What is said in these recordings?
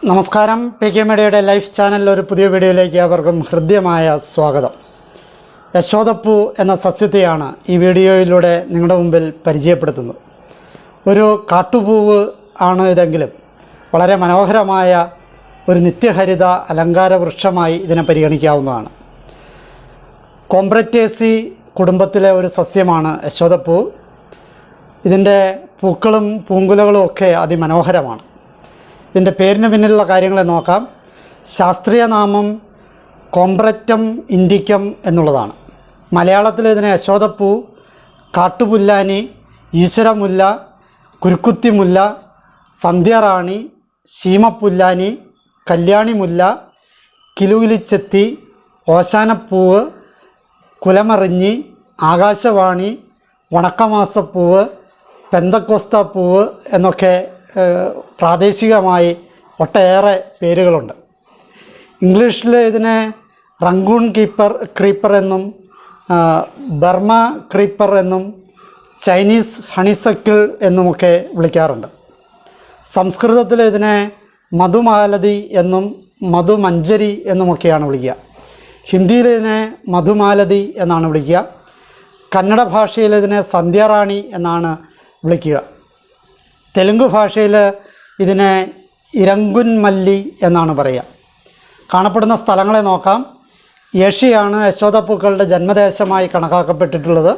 നമസ്കാരം. P K മീഡിയയുടെ life ചാനലിൽ ഒരു പുതിയ വീഡിയോയിലേക്ക് അവർക്കും ഹൃദ്യമായ സ്വാഗതം. യശോദപ്പൂ എന്ന സസ്യത്തെയാണ് ഈ വീഡിയോയിലൂടെ നിങ്ങളുടെ മുമ്പിൽ പരിചയപ്പെടുത്തുന്നത്. ഒരു കാട്ടുപൂവ് ആണ് ഇതെങ്കിലും വളരെ മനോഹരമായ ഒരു നിത്യഹരിത അലങ്കാര വൃക്ഷമായി ഇതിനെ പരിഗണിക്കാവുന്നതാണ്. കോംബ്രറ്റേസി കുടുംബത്തിലെ ഒരു സസ്യമാണ് യശോദപ്പൂ. ഇതിൻ്റെ പൂക്കളും പൂങ്കുലകളും ഒക്കെ അതിമനോഹരമാണ്. ഇതിൻ്റെ പേരിന് പിന്നിലുള്ള കാര്യങ്ങളെ നോക്കാം. ശാസ്ത്രീയ നാമം കോംബ്രറ്റം ഇൻഡിക്കം എന്നുള്ളതാണ്. മലയാളത്തിൽ ഇതിനെ യശോദപ്പൂ, കാട്ടുപുല്ലാനി, ഈശ്വരമുല്ല, കുരുക്കുത്തിമുല്ല, സന്ധ്യറാണി, ശീമപ്പുല്ലാനി, കല്യാണിമുല്ല, കിലുകിലിച്ചെത്തി, ഓശാനപ്പൂവ്, കുലമറിഞ്ഞി, ആകാശവാണി, വണക്കമാസപ്പൂവ്, പെന്തക്കോസ്താപ്പൂവ് എന്നൊക്കെ പ്രാദേശികമായി ഒട്ടേറെ പേരുകളുണ്ട്. ഇംഗ്ലീഷിൽ ഇതിനെ റങ്കൂൺ ക്രീപ്പർ എന്നും ബർമ ക്രീപ്പർ എന്നും ചൈനീസ് ഹണിസക്കിൾ എന്നുമൊക്കെ വിളിക്കാറുണ്ട്. സംസ്കൃതത്തിൽ ഇതിനെ മധുമാലതി എന്നും മധുമഞ്ജരി എന്നുമൊക്കെയാണ് വിളിക്കുക. ഹിന്ദിയിൽ ഇതിനെ മധുമാലതി എന്നാണ് വിളിക്കുക. കന്നഡ ഭാഷയിൽ ഇതിനെ സന്ധ്യറാണി എന്നാണ് വിളിക്കുക. തെലുങ്ക് ഭാഷയിൽ ഇതിനെ ഇരങ്കുൻമല്ലി എന്നാണ് പറയുക. കാണപ്പെടുന്ന സ്ഥലങ്ങളെ നോക്കാം. ഏഷ്യയാണ് യശോദപ്പൂക്കളുടെ ജന്മദേശമായി കണക്കാക്കപ്പെട്ടിട്ടുള്ളത്.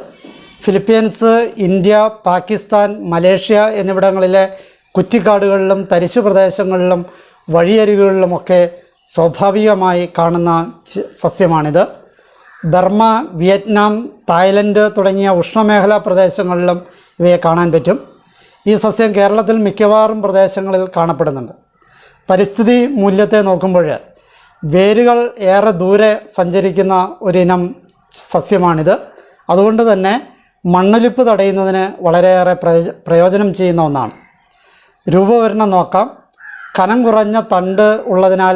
ഫിലിപ്പീൻസ്, ഇന്ത്യ, പാകിസ്ഥാൻ, മലേഷ്യ എന്നിവിടങ്ങളിലെ കുറ്റിക്കാടുകളിലും തരിശു പ്രദേശങ്ങളിലും വഴിയരികുകളിലുമൊക്കെ സ്വാഭാവികമായി കാണുന്ന സസ്യമാണിത്. ബർമ, വിയറ്റ്നാം, തായ്ലൻഡ് തുടങ്ങിയ ഉഷ്ണമേഖലാ പ്രദേശങ്ങളിലും ഇവയെ കാണാൻ പറ്റും. ഈ സസ്യം കേരളത്തിൽ മിക്കവാറും പ്രദേശങ്ങളിൽ കാണപ്പെടുന്നുണ്ട്. പരിസ്ഥിതി മൂല്യത്തെ നോക്കുമ്പോൾ വേരുകൾ ഏറെ ദൂരെ സഞ്ചരിക്കുന്ന ഒരിനം സസ്യമാണിത്. അതുകൊണ്ട് തന്നെ മണ്ണൊലിപ്പ് തടയുന്നതിന് വളരെയേറെ പ്രയോജനം ചെയ്യുന്ന ഒന്നാണ്. രൂപവരണം നോക്കാം. കനം കുറഞ്ഞ തണ്ട് ഉള്ളതിനാൽ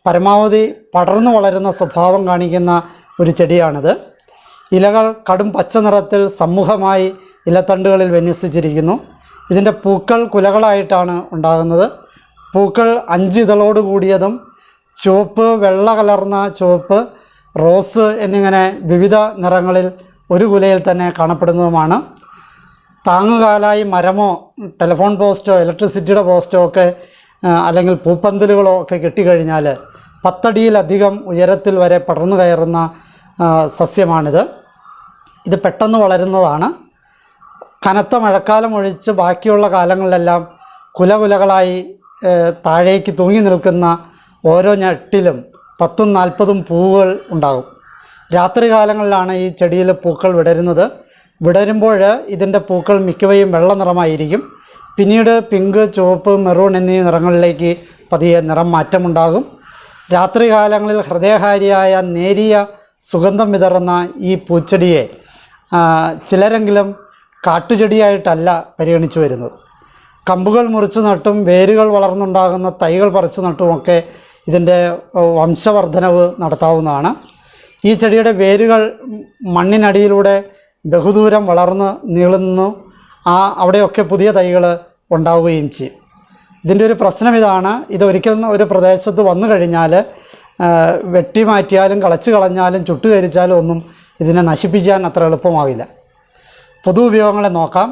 പരമാവധി പടർന്നു വളരുന്ന സ്വഭാവം കാണിക്കുന്ന ഒരു ചെടിയാണിത്. ഇലകൾ കടും പച്ച നിറത്തിൽ സമൂഹമായി ഇലത്തണ്ടുകളിൽ വിന്യസിച്ചിരിക്കുന്നു. ഇതിൻ്റെ പൂക്കൾ കുലകളായിട്ടാണ് ഉണ്ടാകുന്നത്. പൂക്കൾ 5 ഇതളോട് കൂടിയതും ചുവപ്പ്, വെള്ള കലർന്ന ചുവപ്പ്, റോസ് എന്നിങ്ങനെ വിവിധ നിറങ്ങളിൽ ഒരു കുലയിൽ തന്നെ കാണപ്പെടുന്നതുമാണ്. താങ്ങുകാലായി മരമോ ടെലിഫോൺ പോസ്റ്റോ ഇലക്ട്രിസിറ്റിയുടെ പോസ്റ്റോ ഒക്കെ അല്ലെങ്കിൽ പൂപ്പന്തലുകളോ ഒക്കെ കെട്ടിക്കഴിഞ്ഞാൽ 10 അടിയിലധികം ഉയരത്തിൽ വരെ പടർന്നു കയറുന്ന സസ്യമാണിത്. ഇത് പെട്ടെന്ന് വളരുന്നതാണ്. കനത്ത മഴക്കാലം ഒഴിച്ച് ബാക്കിയുള്ള കാലങ്ങളിലെല്ലാം കുലകുലകളായി താഴേക്ക് തൂങ്ങി നിൽക്കുന്ന ഓരോ ഞെട്ടിലും 10-40 പൂവുകൾ ഉണ്ടാകും. രാത്രി കാലങ്ങളിലാണ് ഈ ചെടിയിൽ പൂക്കൾ വിടരുന്നത്. വിടരുമ്പോൾ ഇതിൻ്റെ പൂക്കൾ മിക്കവയും വെള്ള നിറമായിരിക്കും. പിന്നീട് പിങ്ക്, ചുവപ്പ്, മെറൂൺ എന്നീ നിറങ്ങളിലേക്ക് പതിയെ നിറം മാറ്റമുണ്ടാകും. രാത്രി കാലങ്ങളിൽ ഹൃദയഹാരിയായ നേരിയ സുഗന്ധം വിതറുന്ന ഈ പൂച്ചെടിയെ ചിലരെങ്കിലും കാട്ടുചെടിയായിട്ടല്ല പരിഗണിച്ചു വരുന്നത്. കമ്പുകൾ മുറിച്ച് നട്ടും വേരുകൾ വളർന്നുണ്ടാകുന്ന തൈകൾ പറിച്ചു നട്ടുമൊക്കെ ഇതിൻ്റെ വംശവർദ്ധനവ് നടത്താവുന്നതാണ്. ഈ ചെടിയുടെ വേരുകൾ മണ്ണിനടിയിലൂടെ ബഹുദൂരം വളർന്ന് നീളുന്നു. അവിടെയൊക്കെ പുതിയ തൈകൾ ഉണ്ടാവുകയും ചെയ്യും. ഇതിൻ്റെ ഒരു പ്രശ്നം ഇതാണ്. ഇതൊരിക്കൽ ഒരു പ്രദേശത്ത് വന്നു കഴിഞ്ഞാൽ വെട്ടി മാറ്റിയാലും കളച്ച് കളഞ്ഞാലും ചുട്ടുകരിച്ചാലും ഒന്നും ഇതിനെ നശിപ്പിക്കാൻ അത്ര എളുപ്പമാകില്ല. പൊതു ഉപയോഗങ്ങളെ നോക്കാം.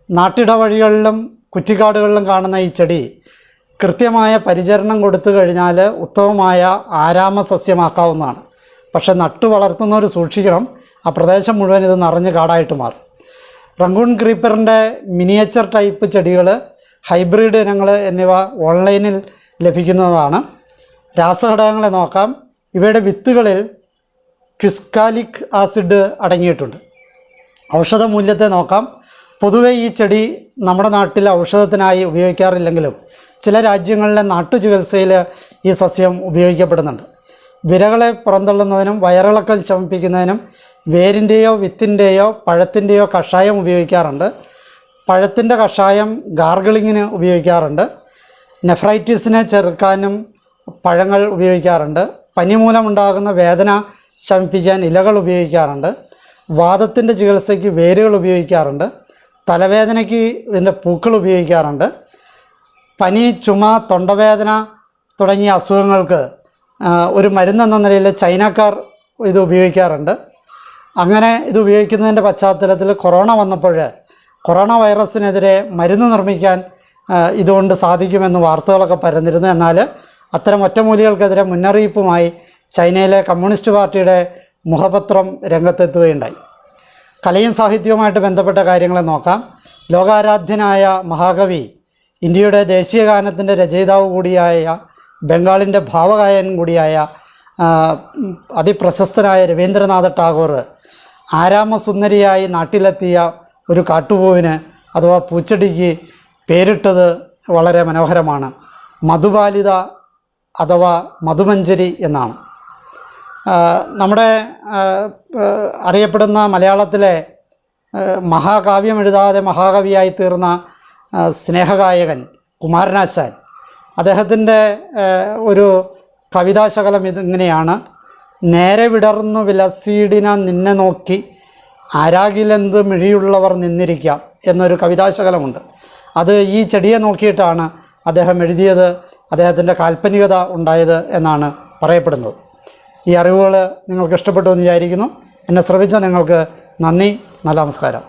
നാട്ടിടവഴികളിലും കുറ്റിക്കാടുകളിലും കാണുന്ന ഈ ചെടി കൃത്യമായ പരിചരണം കൊടുത്തു കഴിഞ്ഞാൽ ഉത്തമമായ ആരാമ സസ്യമാക്കാവുന്നതാണ്. പക്ഷേ നട്ടു വളർത്തുന്നവർ സൂക്ഷിക്കണം. ആ പ്രദേശം മുഴുവൻ ഇത് നിറഞ്ഞ് കാടായിട്ട് മാറും. റങ്കൂൺ ക്രീപ്പറിൻ്റെ മിനിയേച്ചർ ടൈപ്പ് ചെടികൾ, ഹൈബ്രിഡ് ഇനങ്ങൾ എന്നിവ ഓൺലൈനിൽ ലഭിക്കുന്നതാണ്. രാസഘടകങ്ങളെ നോക്കാം. ഇവയുടെ വിത്തുകളിൽ ക്വിസ്കാലിക് ആസിഡ് അടങ്ങിയിട്ടുണ്ട്. ഔഷധ മൂല്യത്തെ നോക്കാം. പൊതുവെ ഈ ചെടി നമ്മുടെ നാട്ടിൽ ഔഷധത്തിനായി ഉപയോഗിക്കാറില്ലെങ്കിലും ചില രാജ്യങ്ങളിലെ നാട്ടുചികിത്സയിൽ ഈ സസ്യം ഉപയോഗിക്കപ്പെടുന്നുണ്ട്. വിരകളെ പുറന്തള്ളുന്നതിനും വയറിളക്കം ശമിപ്പിക്കുന്നതിനും വേരിൻ്റെയോ വിത്തിൻ്റെയോ പഴത്തിൻ്റെയോ കഷായം ഉപയോഗിക്കാറുണ്ട്. പഴത്തിൻ്റെ കഷായം ഗാർഗിളിങ്ങിന് ഉപയോഗിക്കാറുണ്ട്. നെഫ്രൈറ്റിസിനെ ചെറുക്കാനും പഴങ്ങൾ ഉപയോഗിക്കാറുണ്ട്. പനി മൂലമുണ്ടാകുന്ന വേദന ശമിപ്പിക്കാൻ ഇലകൾ ഉപയോഗിക്കാറുണ്ട്. വാദത്തിൻ്റെ ചികിത്സയ്ക്ക് വേരുകൾ ഉപയോഗിക്കാറുണ്ട്. തലവേദനയ്ക്ക് ഇതിൻ്റെ പൂക്കൾ ഉപയോഗിക്കാറുണ്ട്. പനി, ചുമ, തൊണ്ടവേദന, തുടങ്ങിയ അസുഖങ്ങൾക്ക് ഒരു മരുന്നെന്ന നിലയിൽ ചൈനക്കാർ ഇത് ഉപയോഗിക്കാറുണ്ട്. അങ്ങനെ ഇത് ഉപയോഗിക്കുന്നതിൻ്റെ പശ്ചാത്തലത്തിൽ കൊറോണ വന്നപ്പോൾ കൊറോണ വൈറസിനെതിരെ മരുന്ന് നിർമ്മിക്കാൻ ഇതുകൊണ്ട് സാധിക്കുമെന്ന് വാർത്തകളൊക്കെ പരന്നിരുന്നു. എന്നാൽ അത്തരം ഒറ്റമൂലികൾക്കെതിരെ മുന്നറിയിപ്പുമായി ചൈനയിലെ കമ്മ്യൂണിസ്റ്റ് പാർട്ടിയുടെ മുഖപത്രം രംഗത്തെത്തുകയുണ്ടായി. കലയും സാഹിത്യവുമായിട്ട് ബന്ധപ്പെട്ട കാര്യങ്ങളെ നോക്കാം. ലോകാരാധ്യനായ മഹാകവി, ഇന്ത്യയുടെ ദേശീയ ഗാനത്തിൻ്റെ രചയിതാവ് കൂടിയായ, ബംഗാളിൻ്റെ ഭാവഗായകൻ കൂടിയായ അതിപ്രശസ്തനായ രവീന്ദ്രനാഥ ടാഗോർ ആരാമസുന്ദരിയായി നാട്ടിലെത്തിയ ഒരു കാട്ടുപൂവിന് അഥവാ പൂച്ചെടിക്ക് പേരിട്ടത് വളരെ മനോഹരമാണ്. മധുബാലിത അഥവാ മധുമഞ്ജരി എന്നാണ്. നമ്മുടെ അറിയപ്പെടുന്ന മലയാളത്തിലെ മഹാകാവ്യം എഴുതാതെ മഹാകവിയായി തീർന്ന സ്നേഹഗായകൻ കുമാരനാശാൻ, അദ്ദേഹത്തിൻ്റെ ഒരു കവിതാശകലം ഇതിങ്ങനെയാണ്: നേരെ വിടർന്നു വിലസീടിന നിന്നെ നോക്കി ആരാകിലെന്ത് മിഴിയുള്ളവർ നിന്നിരിക്കാം എന്നൊരു കവിതാശകലമുണ്ട്. അത് ഈ ചെടിയെ നോക്കിയിട്ടാണ് അദ്ദേഹം എഴുതിയത്, അദ്ദേഹത്തിൻ്റെ കാൽപ്പനികത ഉണ്ടായത് എന്നാണ് പറയപ്പെടുന്നത്. ഈ അറിവുകൾ നിങ്ങൾക്ക് ഇഷ്ടപ്പെട്ടു എന്ന് വിചാരിക്കുന്നു. എന്നെ ശ്രമിച്ച നിങ്ങൾക്ക് നന്ദി. നല്ല നമസ്കാരം.